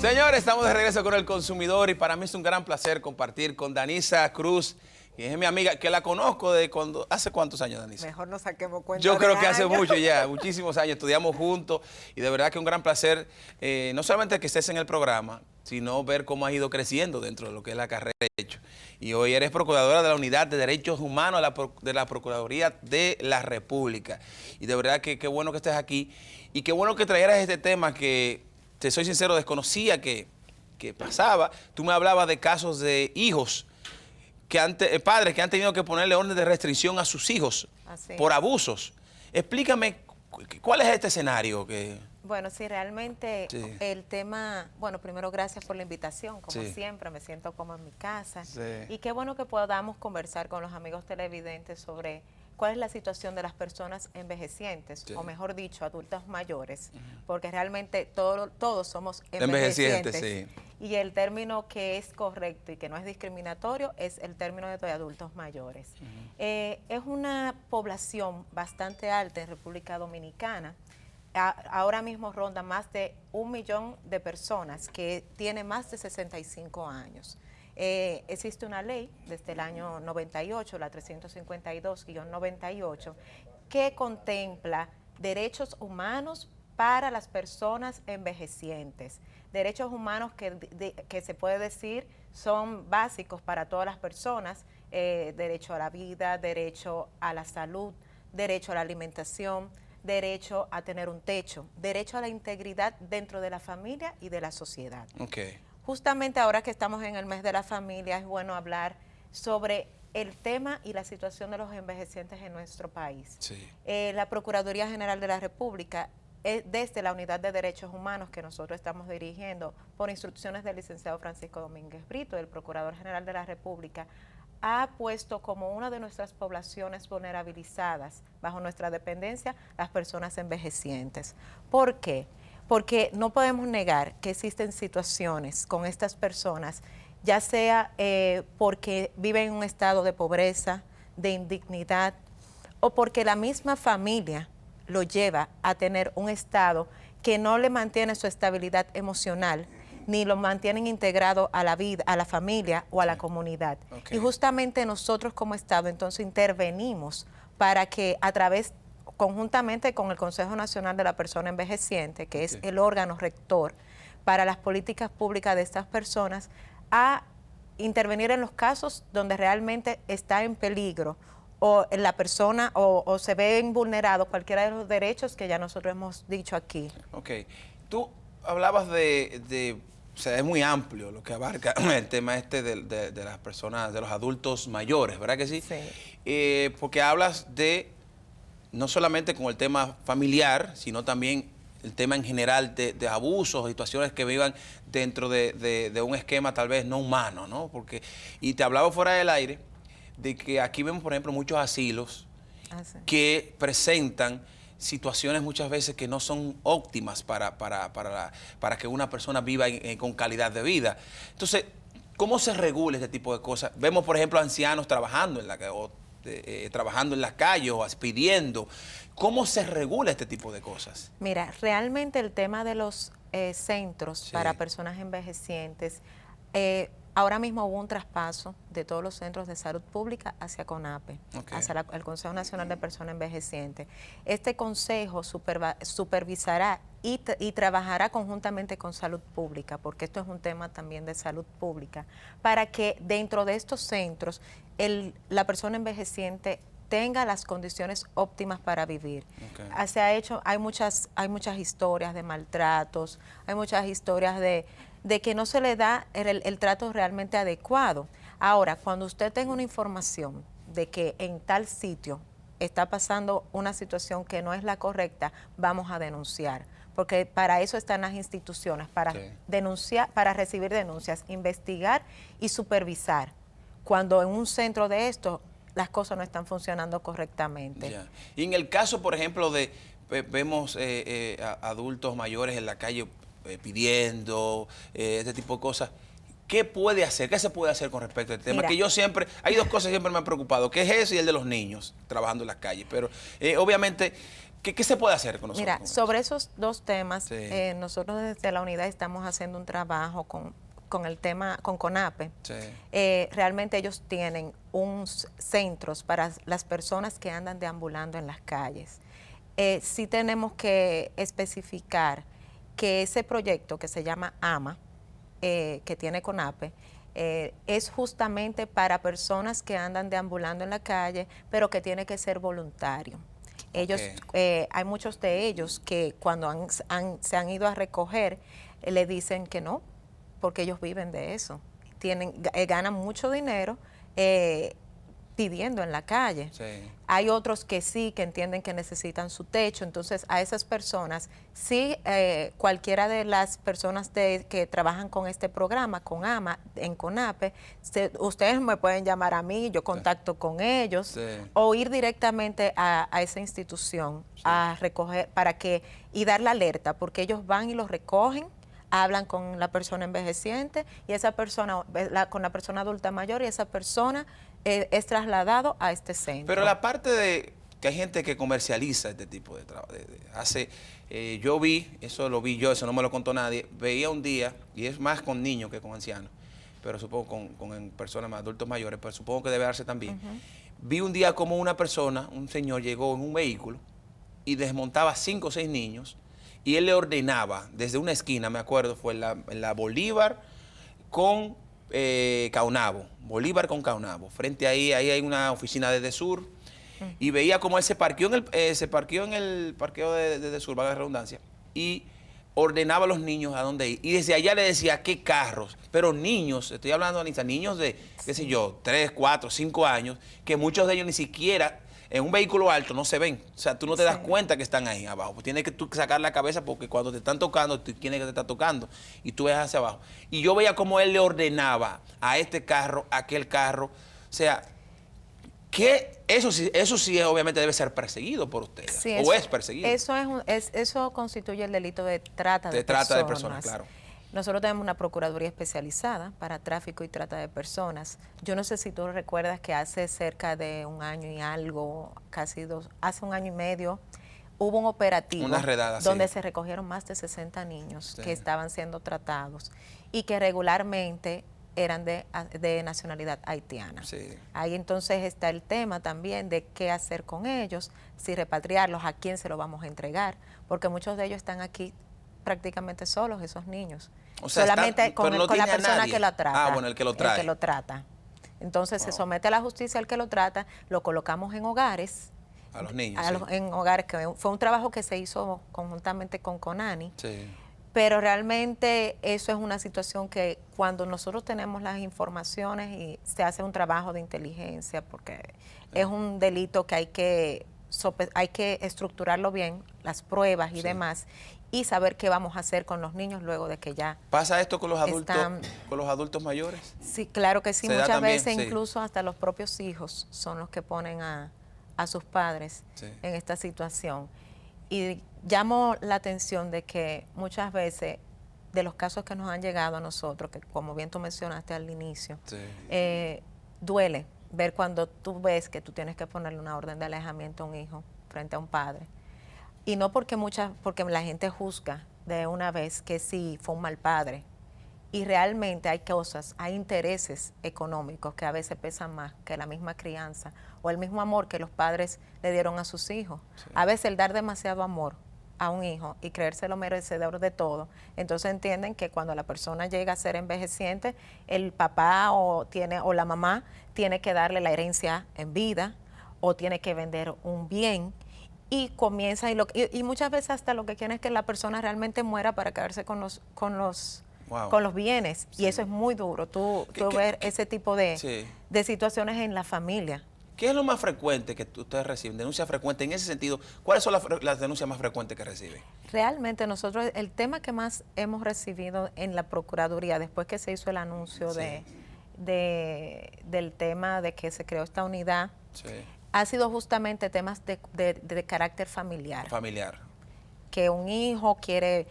Señores, estamos de regreso con El Consumidor y para mí es un gran placer compartir con Danisa Cruz, que es mi amiga, que la conozco de cuando, ¿hace cuántos años, Danisa? Mejor no saquemos cuenta. Yo creo que hace mucho ya, muchísimos años, estudiamos juntos y de verdad que un gran placer, no solamente que estés en el programa, sino ver cómo has ido creciendo dentro de lo que es la carrera de Derecho. Y hoy eres procuradora de la Unidad de Derechos Humanos de la Procuraduría de la República. Y de verdad que qué bueno que estés aquí y qué bueno que trajeras este tema que, te soy sincero, desconocía que pasaba. Tú me hablabas de casos de hijos, padres que han tenido que ponerle orden de restricción a sus hijos por abusos. Explícame, ¿cuál es este escenario? Bueno, sí, realmente el tema, bueno, primero gracias por la invitación, como siempre, me siento como en mi casa. Y qué bueno que podamos conversar con los amigos televidentes sobre cuál es la situación de las personas envejecientes, o mejor dicho, adultos mayores, porque realmente todos somos envejecientes. Y el término que es correcto y que no es discriminatorio es el término de adultos mayores. Es una población bastante alta en República Dominicana. Ahora mismo ronda más de 1 millón de personas que tienen más de 65 años. Existe una ley desde el año 98, la 352-98, que contempla derechos humanos para las personas envejecientes. Derechos humanos que se puede decir son básicos para todas las personas, derecho a la vida, derecho a la salud, derecho a la alimentación, derecho a tener un techo, derecho a la integridad dentro de la familia y de la sociedad. Justamente ahora que estamos en el mes de la familia, es bueno hablar sobre el tema y la situación de los envejecientes en nuestro país. La Procuraduría General de la República, desde la Unidad de Derechos Humanos que nosotros estamos dirigiendo, por instrucciones del licenciado Francisco Domínguez Brito, el Procurador General de la República, ha puesto como una de nuestras poblaciones vulnerabilizadas bajo nuestra dependencia las personas envejecientes. ¿Por qué? Porque no podemos negar que existen situaciones con estas personas, ya sea porque viven en un estado de pobreza, de indignidad, o porque la misma familia lo lleva a tener un estado que no le mantiene su estabilidad emocional, ni lo mantienen integrado a la vida, a la familia o a la comunidad. Y justamente nosotros como Estado entonces intervenimos para que conjuntamente con el Consejo Nacional de la Persona Envejeciente, que es el órgano rector para las políticas públicas de estas personas, a intervenir en los casos donde realmente está en peligro o la persona o se ven vulnerados cualquiera de los derechos que ya nosotros hemos dicho aquí. Tú hablabas o sea, es muy amplio lo que abarca el tema de las personas, de los adultos mayores, ¿verdad que sí? Porque hablas no solamente con el tema familiar, sino también el tema en general de abusos, situaciones que vivan dentro de un esquema tal vez no humano, ¿no? Y te hablaba fuera del aire de que aquí vemos, por ejemplo, muchos asilos que presentan situaciones muchas veces que no son óptimas para que una persona viva con calidad de vida. Entonces, ¿cómo se regula este tipo de cosas? Vemos, por ejemplo, ancianos trabajando en las calles o pidiendo. ¿Cómo se regula este tipo de cosas? Mira, realmente el tema de los centros para personas envejecientes, ahora mismo hubo un traspaso de todos los centros de salud pública hacia CONAPE, hacia el Consejo Nacional de Personas Envejecientes. Este consejo supervisará y trabajará conjuntamente con salud pública, porque esto es un tema también de salud pública, para que dentro de estos centros la persona envejeciente tenga las condiciones óptimas para vivir. Hay muchas historias de maltratos, hay muchas historias de que no se le da el trato realmente adecuado. Ahora, cuando usted tenga una información de que en tal sitio está pasando una situación que no es la correcta, vamos a denunciar, porque para eso están las instituciones, para denunciar, para recibir denuncias, investigar y supervisar. Cuando en un centro de esto las cosas no están funcionando correctamente. Y en el caso, por ejemplo, vemos adultos mayores en la calle pidiendo este tipo de cosas, ¿qué puede hacer? ¿Qué se puede hacer con respecto al tema? Mira, que yo siempre, hay dos cosas que siempre me han preocupado, que es eso y el de los niños trabajando en las calles, pero obviamente ¿Qué se puede hacer con nosotros? Mira, sobre esos dos temas, Sí. nosotros desde la unidad estamos haciendo un trabajo con el tema, con CONAPE. Sí. Realmente ellos tienen centros para las personas que andan deambulando en las calles. Sí tenemos que especificar que ese proyecto que se llama AMA, que tiene CONAPE, es justamente para personas que andan deambulando en la calle, pero que tiene que ser voluntario. Ellos, hay muchos de ellos que cuando se han ido a recoger, le dicen que no, porque ellos viven de eso. Ganan mucho dinero pidiendo en la calle. Sí. Hay otros que sí, que entienden que necesitan su techo. Entonces, a esas personas, sí, cualquiera de las personas que trabajan con este programa, con AMA, en CONAPE, ustedes me pueden llamar a mí, yo contacto con ellos, sí, o ir directamente a esa institución a recoger y dar la alerta, porque ellos van y los recogen, hablan con la persona envejeciente y esa persona, con la persona adulta mayor, y esa persona es trasladado a este centro. Pero la parte de que hay gente que comercializa este tipo de trabajo, yo vi, eso lo vi yo, eso no me lo contó nadie, veía un día, y es más con niños que con ancianos, pero supongo con personas más adultos mayores, pero supongo que debe darse también. Vi un día como una persona, un señor llegó en un vehículo y desmontaba 5 o 6 niños, y él le ordenaba desde una esquina, me acuerdo, fue en la Bolívar con Caunabo, Bolívar con Caunabo. Frente ahí hay una oficina de Desur, y veía como él se parqueó en el parqueo de Desur, valga la redundancia, y ordenaba a los niños a dónde ir. Y desde allá le decía qué carros, pero niños, estoy hablando, Anita, niños de, qué sé yo, 3, 4, 5 años, que muchos de ellos ni siquiera en un vehículo alto no se ven. O sea, tú no te das cuenta que están ahí abajo. Pues tienes que tú sacar la cabeza porque cuando te están tocando, tú tienes que te estar tocando y tú ves hacia abajo. Y yo veía cómo él le ordenaba a este carro, a aquel carro. O sea, que eso sí obviamente debe ser perseguido por ustedes. Sí, o es perseguido. Eso constituye el delito de trata de personas. Trata de personas, claro. Nosotros tenemos una procuraduría especializada para tráfico y trata de personas. Yo no sé si tú recuerdas que hace cerca de un año y algo, hace un año y medio, hubo un operativo donde se recogieron más de 60 niños que estaban siendo tratados y que regularmente eran de nacionalidad haitiana. Sí. Ahí entonces está el tema también de qué hacer con ellos, si repatriarlos, a quién se los vamos a entregar, porque muchos de ellos están aquí prácticamente solos, esos niños. O sea, solamente con la persona que lo trata. Ah, bueno, el que lo trae. El que lo trata. Entonces se somete a la justicia al que lo trata, lo colocamos en hogares. A los niños. En hogares, que fue un trabajo que se hizo conjuntamente con CONANI. Sí. Pero realmente eso es una situación que cuando nosotros tenemos las informaciones y se hace un trabajo de inteligencia, porque es un delito que hay que estructurarlo bien, las pruebas y demás, y saber qué vamos a hacer con los niños luego de que ya ¿Pasa esto con los adultos mayores? Sí, claro que sí. Muchas veces incluso hasta los propios hijos son los que ponen a sus padres en esta situación. Y llamo la atención de que muchas veces de los casos que nos han llegado a nosotros, que como bien tú mencionaste al inicio, duele ver cuando tú ves que tú tienes que ponerle una orden de alejamiento a un hijo frente a un padre. Y no porque la gente juzga de una vez que sí fue un mal padre. Y realmente hay cosas, hay intereses económicos que a veces pesan más que la misma crianza o el mismo amor que los padres le dieron a sus hijos. Sí. A veces el dar demasiado amor a un hijo y creérselo merecedor de todo, entonces entienden que cuando la persona llega a ser envejeciente, el papá o la mamá tiene que darle la herencia en vida o tiene que vender un bien. Y comienza, y muchas veces hasta lo que quieren es que la persona realmente muera para quedarse con los bienes. Sí. Y eso es muy duro, tú ver ese tipo de situaciones en la familia. ¿Qué es lo más frecuente que ustedes reciben? Denuncias frecuentes. En ese sentido, ¿cuáles son las denuncias más frecuentes que reciben? Realmente nosotros, el tema que más hemos recibido en la Procuraduría, después que se hizo el anuncio del tema de que se creó esta unidad, ha sido justamente temas de carácter familiar. Que un hijo que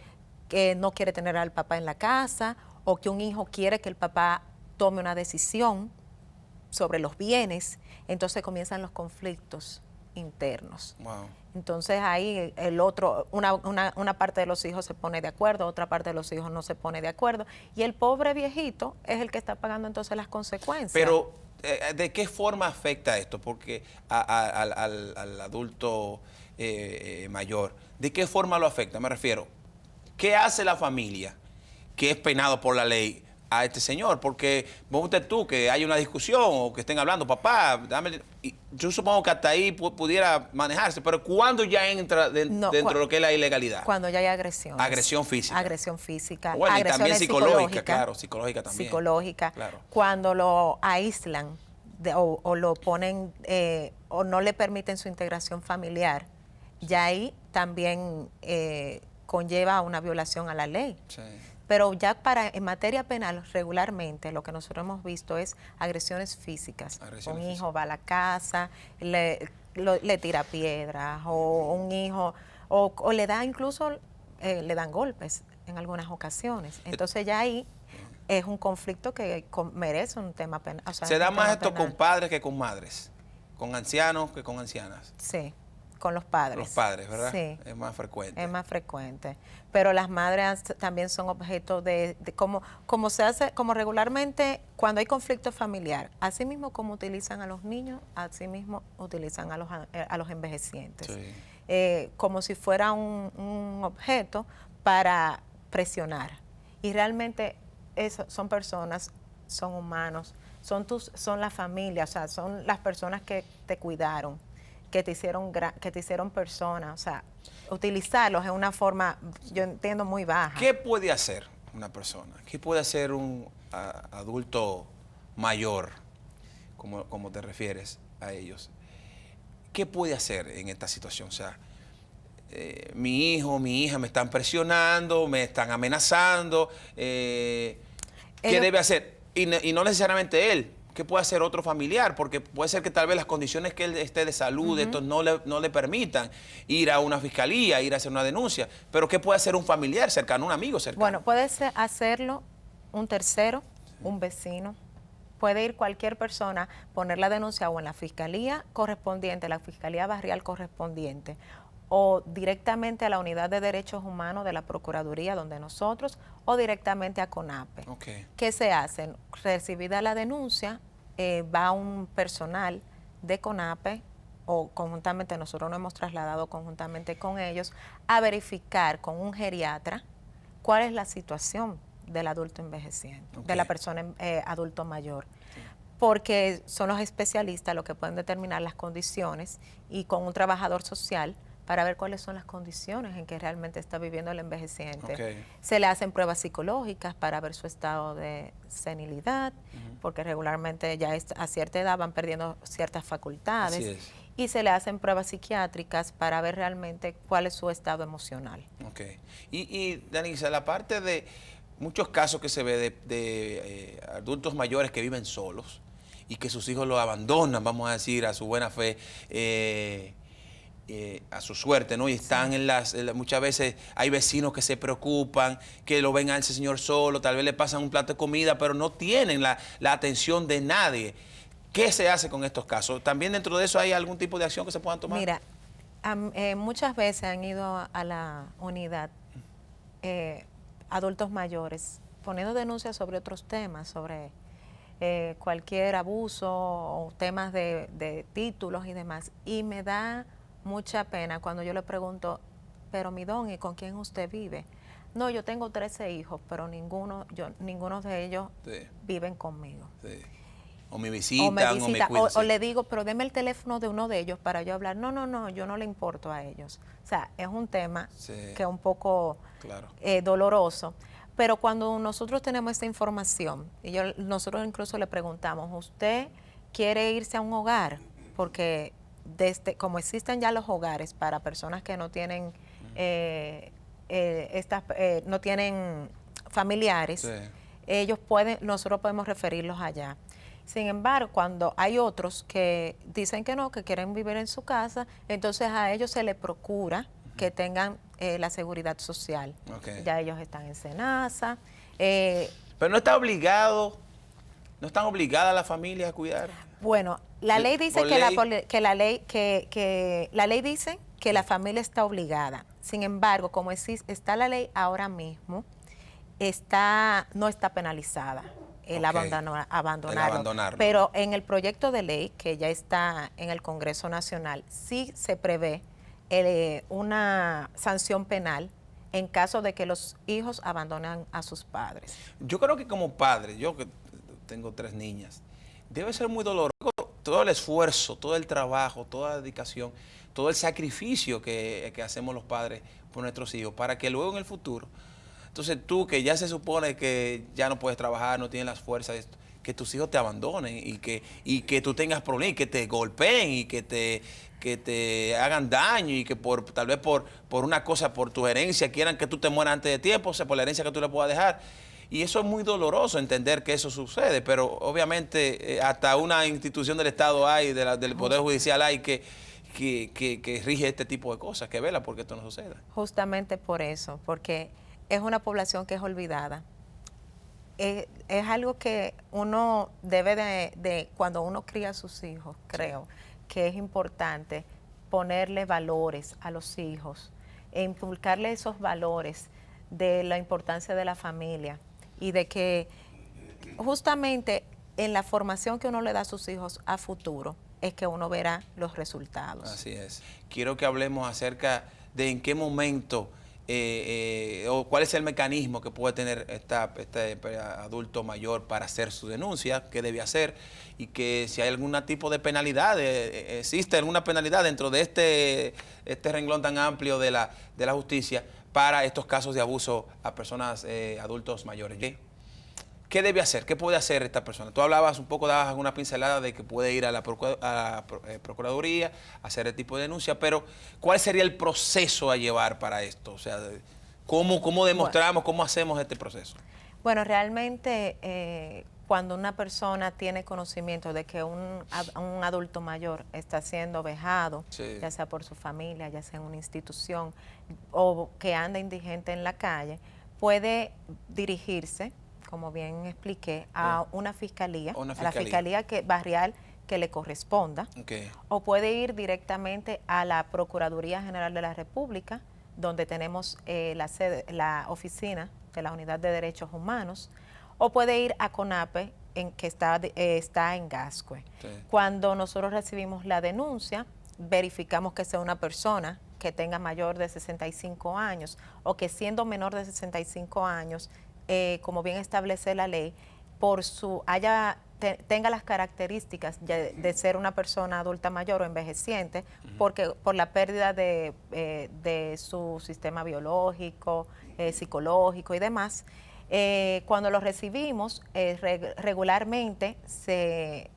no quiere tener al papá en la casa, o que un hijo quiere que el papá tome una decisión sobre los bienes, entonces comienzan los conflictos internos. Wow. Entonces ahí el otro, una parte de los hijos se pone de acuerdo, otra parte de los hijos no se pone de acuerdo, y el pobre viejito es el que está pagando entonces las consecuencias. Pero, ¿de qué forma afecta esto? Porque al adulto mayor, ¿de qué forma lo afecta? Me refiero, ¿qué hace la familia que es penado por la ley a este señor? Porque vos tú que hay una discusión o que estén hablando, papá, dame... Y yo supongo que hasta ahí pudiera manejarse, pero ¿cuándo ya entra dentro de lo que es la ilegalidad? Cuando ya hay agresión. Agresión física. Agresión física. Bueno, y también psicológica, claro, psicológica también. Psicológica. Claro. Cuando lo aíslan o lo ponen o no le permiten su integración familiar, ya ahí también conlleva una violación a la ley. Sí. Pero ya en materia penal, regularmente, lo que nosotros hemos visto es agresiones físicas. Un hijo va a la casa, le tira piedras, o un hijo, o le da incluso, le dan golpes en algunas ocasiones. Entonces ya ahí es un conflicto que merece un tema penal. O sea, ¿se da más esto con padres que con madres? ¿Con ancianos que con ancianas? Sí. Con los padres. Los padres, ¿verdad? Sí. Es más frecuente. Es más frecuente. Pero las madres también son objeto de como se hace, como regularmente cuando hay conflicto familiar, así mismo como utilizan a los niños, así mismo utilizan a los envejecientes. Sí. Como si fuera un objeto para presionar. Y realmente son personas, son humanos, son la familia, o sea, son las personas que te cuidaron, que te hicieron persona, o sea, utilizarlos es una forma, yo entiendo, muy baja. ¿Qué puede hacer una persona? ¿Qué puede hacer un adulto mayor, como te refieres a ellos? ¿Qué puede hacer en esta situación? O sea, mi hijo, mi hija me están presionando, me están amenazando, ¿qué debe hacer? Y no necesariamente él. ¿Qué puede hacer otro familiar? Porque puede ser que tal vez las condiciones que él esté de salud, esto no le permitan ir a una fiscalía, ir a hacer una denuncia. Pero ¿qué puede hacer un familiar cercano, un amigo cercano? Bueno, puede hacerlo un tercero, un vecino. Puede ir cualquier persona, poner la denuncia o en la fiscalía correspondiente, la fiscalía barrial correspondiente, o directamente a la Unidad de Derechos Humanos de la Procuraduría, donde nosotros, o directamente a CONAPE. Okay. ¿Qué se hace? Recibida la denuncia, va un personal de CONAPE, o conjuntamente, nosotros nos hemos trasladado conjuntamente con ellos, a verificar con un geriatra cuál es la situación del adulto envejeciente, de la persona adulto mayor. Sí. Porque son los especialistas los que pueden determinar las condiciones, y con un trabajador social para ver cuáles son las condiciones en que realmente está viviendo el envejeciente. Okay. Se le hacen pruebas psicológicas para ver su estado de senilidad, porque regularmente ya a cierta edad van perdiendo ciertas facultades. Así es. Y se le hacen pruebas psiquiátricas para ver realmente cuál es su estado emocional. Okay. Y Danisa, la parte de muchos casos que se ve de adultos mayores que viven solos y que sus hijos los abandonan, vamos a decir, a su buena fe, a su suerte, ¿no? Y están muchas veces hay vecinos que se preocupan, que lo ven a ese señor solo, tal vez le pasan un plato de comida, pero no tienen la atención de nadie. ¿Qué se hace con estos casos? ¿También dentro de eso hay algún tipo de acción que se puedan tomar? Mira, muchas veces han ido a la unidad adultos mayores poniendo denuncias sobre otros temas, sobre cualquier abuso o temas de títulos y demás, y me da mucha pena cuando yo le pregunto, pero mi don, ¿y con quién usted vive? No, yo tengo 13 hijos, pero ninguno de ellos viven conmigo. Sí. O me visitan, o me cuidan. O le digo, pero deme el teléfono de uno de ellos para yo hablar. No, yo no le importo a ellos. O sea, es un tema que es un poco doloroso. Pero cuando nosotros tenemos esta información, y nosotros incluso le preguntamos, ¿usted quiere irse a un hogar? Porque como existen ya los hogares para personas que no tienen no tienen familiares, nosotros podemos referirlos allá. Sin embargo, cuando hay otros que dicen que no, que quieren vivir en su casa, entonces a ellos se les procura que tengan la seguridad social. Okay. Ya ellos están en SENASA. Pero no está obligado, no están obligadas las familias a cuidar. Bueno, la ley dice la ley dice que la familia está obligada. Sin embargo, como está la ley ahora mismo, no está penalizada el abandonarlo. Pero en el proyecto de ley que ya está en el Congreso Nacional, sí se prevé una sanción penal en caso de que los hijos abandonan a sus padres. Yo creo que como padre, yo que tengo 3 niñas, debe ser muy doloroso todo el esfuerzo, todo el trabajo, toda la dedicación, todo el sacrificio que hacemos los padres por nuestros hijos, para que luego en el futuro, entonces tú que ya se supone que ya no puedes trabajar, no tienes las fuerzas, que tus hijos te abandonen y que tú tengas problemas, y que te golpeen y que te hagan daño y que tal vez por una cosa, por tu herencia, quieran que tú te mueras antes de tiempo, o sea, por la herencia que tú le puedas dejar. Y eso es muy doloroso entender que eso sucede, pero obviamente hasta una institución del Estado hay, del Poder Judicial hay que rige este tipo de cosas, que vela porque esto no suceda. Justamente por eso, porque es una población que es olvidada. Es algo que uno debe de cuando uno cría a sus hijos, creo que es importante ponerle valores a los hijos e inculcarle esos valores de la importancia de la familia y de que justamente en la formación que uno le da a sus hijos a futuro es que uno verá los resultados. Así es. Quiero que hablemos acerca de en qué momento o cuál es el mecanismo que puede tener este adulto mayor para hacer su denuncia, qué debe hacer y que si hay algún tipo de penalidad, existe alguna penalidad dentro de este renglón tan amplio de la justicia para estos casos de abuso a personas adultos mayores. ¿Qué debe hacer? ¿Qué puede hacer esta persona? Tú hablabas un poco, dabas alguna pincelada de que puede ir a la Procuraduría, hacer el tipo de denuncia, pero ¿cuál sería el proceso a llevar para esto? O sea, ¿cómo demostramos, cómo hacemos este proceso? Bueno, realmente cuando una persona tiene conocimiento de que un adulto mayor está siendo vejado, sí, ya sea por su familia, ya sea en una institución, o que anda indigente en la calle, puede dirigirse, como bien expliqué, a una fiscalía, a la fiscalía barrial que le corresponda, o puede ir directamente a la Procuraduría General de la República, donde tenemos la oficina de la Unidad de Derechos Humanos, o puede ir a CONAPE, que está en Gascue. Sí. Cuando nosotros recibimos la denuncia, verificamos que sea una persona que tenga mayor de 65 años o que siendo menor de 65 años, como bien establece la ley, tenga las características de ser una persona adulta mayor o envejeciente, porque por la pérdida de su sistema biológico, psicológico y demás. Cuando lo recibimos, regularmente se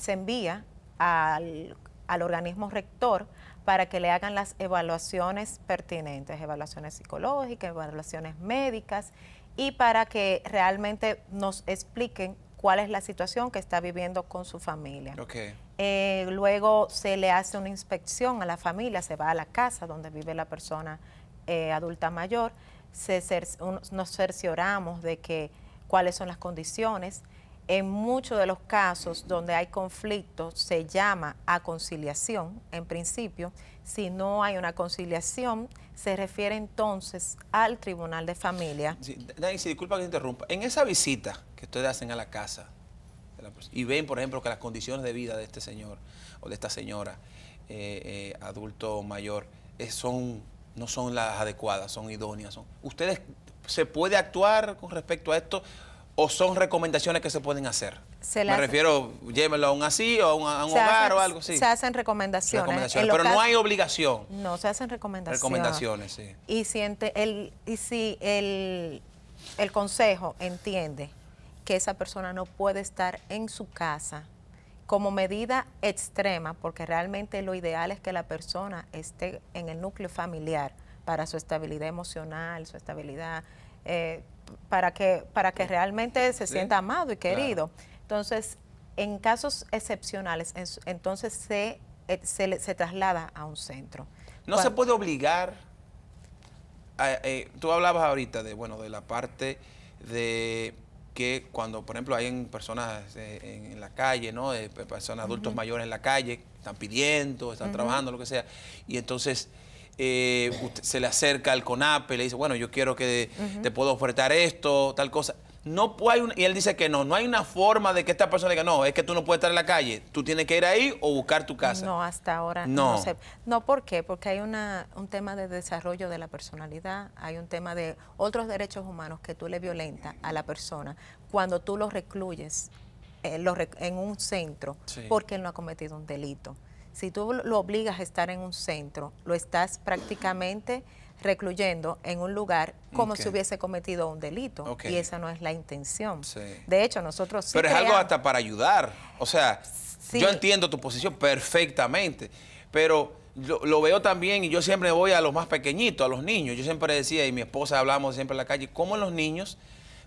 envía al organismo rector para que le hagan las evaluaciones pertinentes, evaluaciones psicológicas, evaluaciones médicas, y para que realmente nos expliquen cuál es la situación que está viviendo con su familia. Okay. Luego se le hace una inspección a la familia, se va a la casa donde vive la persona adulta mayor, nos cercioramos de cuáles son las condiciones. En muchos de los casos donde hay conflictos se llama a conciliación, en principio. Si no hay una conciliación, se refiere entonces al Tribunal de Familia. Sí, Daisy, disculpa que te interrumpa. En esa visita que ustedes hacen a la casa y ven, por ejemplo, que las condiciones de vida de este señor o de esta señora adulto mayor no son las adecuadas, son idóneas. ¿Ustedes se puede actuar con respecto a esto? ¿O son recomendaciones que se pueden hacer? Me refiero, llévenlo a un asilo, a un hogar o algo así. Se hacen recomendaciones. Pero no hay obligación. No, se hacen recomendaciones. Recomendaciones, sí. Y si el consejo entiende que esa persona no puede estar en su casa como medida extrema, porque realmente lo ideal es que la persona esté en el núcleo familiar para su estabilidad emocional, su estabilidad... para que realmente se sienta amado y querido. Claro. Entonces, en casos excepcionales, entonces se traslada a un centro. No se puede obligar, tú hablabas ahorita de la parte de que cuando, por ejemplo, hay personas en la calle, ¿no? Personas, adultos mayores en la calle, están pidiendo, están trabajando, lo que sea, y entonces se le acerca al CONAPE y le dice, bueno, yo quiero que te puedo ofertar esto, tal cosa. No puede, y él dice que no hay una forma de que esta persona diga, no, es que tú no puedes estar en la calle, tú tienes que ir ahí o buscar tu casa. No, hasta ahora no sé. No, ¿por qué? Porque hay un tema de desarrollo de la personalidad, hay un tema de otros derechos humanos que tú le violentas a la persona cuando tú lo recluyes en un centro porque él no ha cometido un delito. Si tú lo obligas a estar en un centro, lo estás prácticamente recluyendo en un lugar como si hubiese cometido un delito. Y esa no es la intención. De hecho, nosotros sí Pero es algo hasta para ayudar. O sea, yo entiendo tu posición perfectamente, pero lo veo también, y yo siempre voy a los más pequeñitos, a los niños. Yo siempre decía, y mi esposa hablamos siempre en la calle, cómo los niños,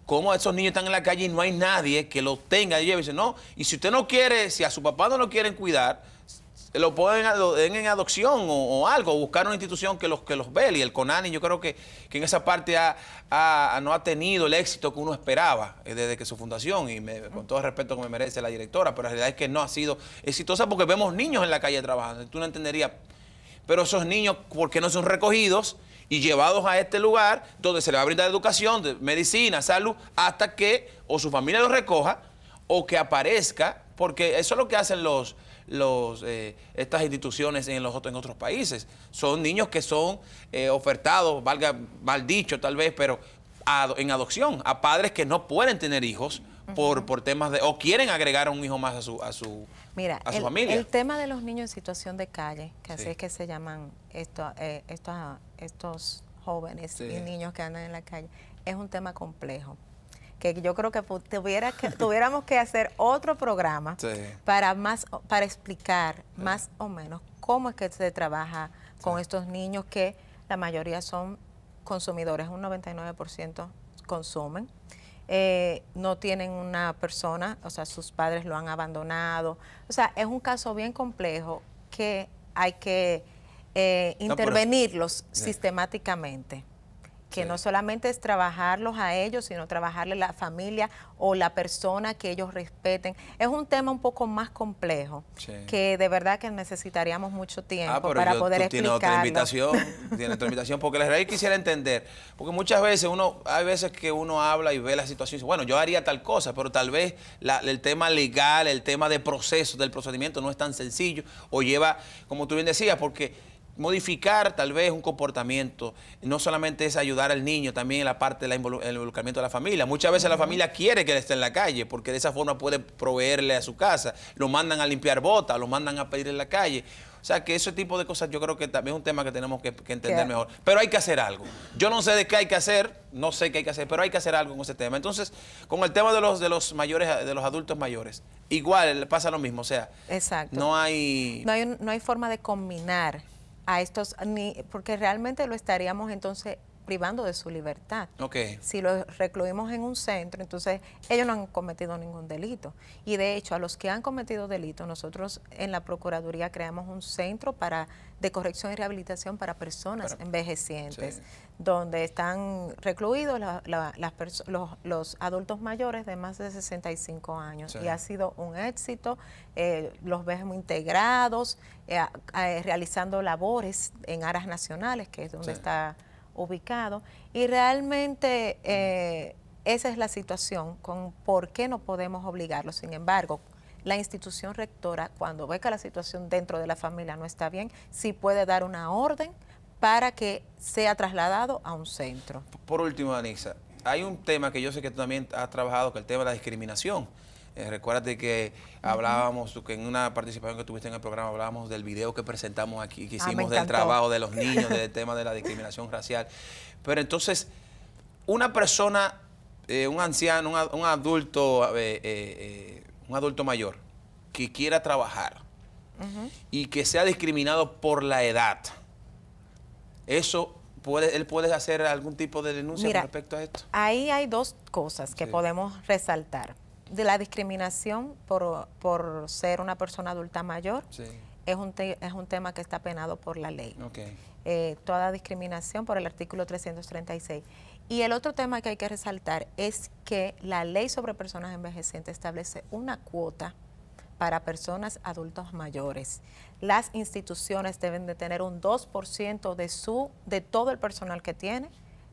cómo esos niños están en la calle y no hay nadie que los tenga. Y dice, no, y si usted no quiere, si a su papá no lo quieren cuidar, lo ponen en adopción o algo, buscar una institución que los vele. Y el CONANI yo creo que en esa parte no ha tenido el éxito que uno esperaba desde que su fundación, y con todo el respeto que me merece la directora, pero la realidad es que no ha sido exitosa porque vemos niños en la calle trabajando. Tú no entenderías, pero esos niños, ¿por qué no son recogidos y llevados a este lugar donde se les va a brindar educación, medicina, salud, hasta que o su familia los recoja o que aparezca? Porque eso es lo que hacen estas instituciones en otros países. Son niños que son ofertados, valga mal dicho tal vez, pero en adopción a padres que no pueden tener hijos por temas o quieren agregar un hijo más a su familia. El tema de los niños en situación de calle, que así es que se llaman estos jóvenes y niños que andan en la calle, es un tema complejo, que yo creo que tuviéramos que hacer otro programa para explicar más o menos cómo es que se trabaja con estos niños, que la mayoría son consumidores, un 99% consumen, no tienen una persona, o sea, sus padres lo han abandonado. O sea, es un caso bien complejo que hay que intervenirlos sistemáticamente. Que no solamente es trabajarlos a ellos, sino trabajarle la familia o la persona que ellos respeten. Es un tema un poco más complejo, que de verdad que necesitaríamos mucho tiempo para poder explicarlo. Tiene otra invitación, porque la realidad quisiera entender, porque muchas veces hay veces que uno habla y ve la situación y dice, bueno, yo haría tal cosa, pero tal vez el tema legal, el tema de proceso, del procedimiento no es tan sencillo, o lleva, como tú bien decías, porque modificar tal vez un comportamiento no solamente es ayudar al niño, también en la parte del involucramiento de la familia. Muchas veces la familia quiere que él esté en la calle porque de esa forma puede proveerle a su casa, lo mandan a limpiar botas, lo mandan a pedir en la calle. O sea, que ese tipo de cosas yo creo que también es un tema que tenemos que entender mejor. Pero hay que hacer algo. Yo no sé de qué hay que hacer, no sé qué hay que hacer, pero hay que hacer algo con ese tema. Entonces, con el tema de los mayores, de los adultos mayores, igual pasa lo mismo. O sea, no hay forma de combinar a estos, porque realmente lo estaríamos entonces privando de su libertad. Si los recluimos en un centro, entonces ellos no han cometido ningún delito. Y de hecho, a los que han cometido delito, nosotros en la Procuraduría creamos un centro de corrección y rehabilitación para personas envejecientes, donde están recluidos los adultos mayores de más de 65 años. Y ha sido un éxito, los vemos integrados, realizando labores en áreas nacionales, que es donde está ubicado, y realmente esa es la situación con por qué no podemos obligarlos. Sin embargo, la institución rectora, cuando ve que la situación dentro de la familia no está bien, sí puede dar una orden para que sea trasladado a un centro. Por último, Anixa, hay un tema que yo sé que tú también has trabajado, que es el tema de la discriminación. Recuérdate que hablábamos, que en una participación que tuviste en el programa, hablábamos del video que presentamos aquí, que hicimos del trabajo de los niños, del tema de la discriminación racial. Pero entonces, una persona, un anciano, un adulto mayor, que quiera trabajar y que sea discriminado por la edad, ¿él puede hacer algún tipo de denuncia con respecto a esto? Ahí hay dos cosas que podemos resaltar. De la discriminación por ser una persona adulta mayor, es un tema que está penado por la ley. Toda discriminación por el artículo 336. Y el otro tema que hay que resaltar es que la ley sobre personas envejecientes establece una cuota para personas adultos mayores. Las instituciones deben de tener un 2% de todo el personal que tiene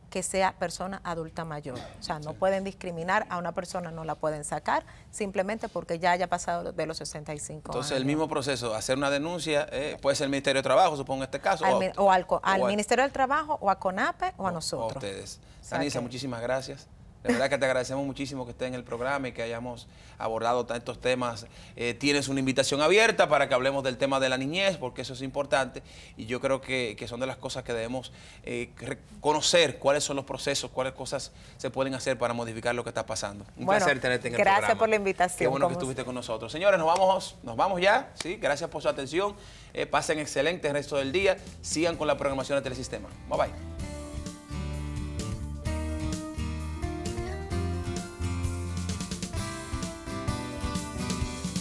que sea persona adulta mayor. O sea, no pueden discriminar a una persona, no la pueden sacar simplemente porque ya haya pasado de los 65 Entonces, años. el mismo proceso, hacer una denuncia, puede ser el Ministerio de Trabajo, supongo en este caso. Al Ministerio del Trabajo, o a CONAPE, o a nosotros. A ustedes. Danisa, muchísimas gracias. De verdad que te agradecemos muchísimo que estés en el programa y que hayamos abordado tantos temas. Tienes una invitación abierta para que hablemos del tema de la niñez, porque eso es importante. Y yo creo que son de las cosas que debemos conocer, cuáles son los procesos, cuáles cosas se pueden hacer para modificar lo que está pasando. Un placer tenerte en el programa. Gracias por la invitación. Qué bueno que estuviste con nosotros. Señores, nos vamos ya. ¿Sí? Gracias por su atención. Pasen excelente el resto del día. Sigan con la programación de Telesistema. Bye bye.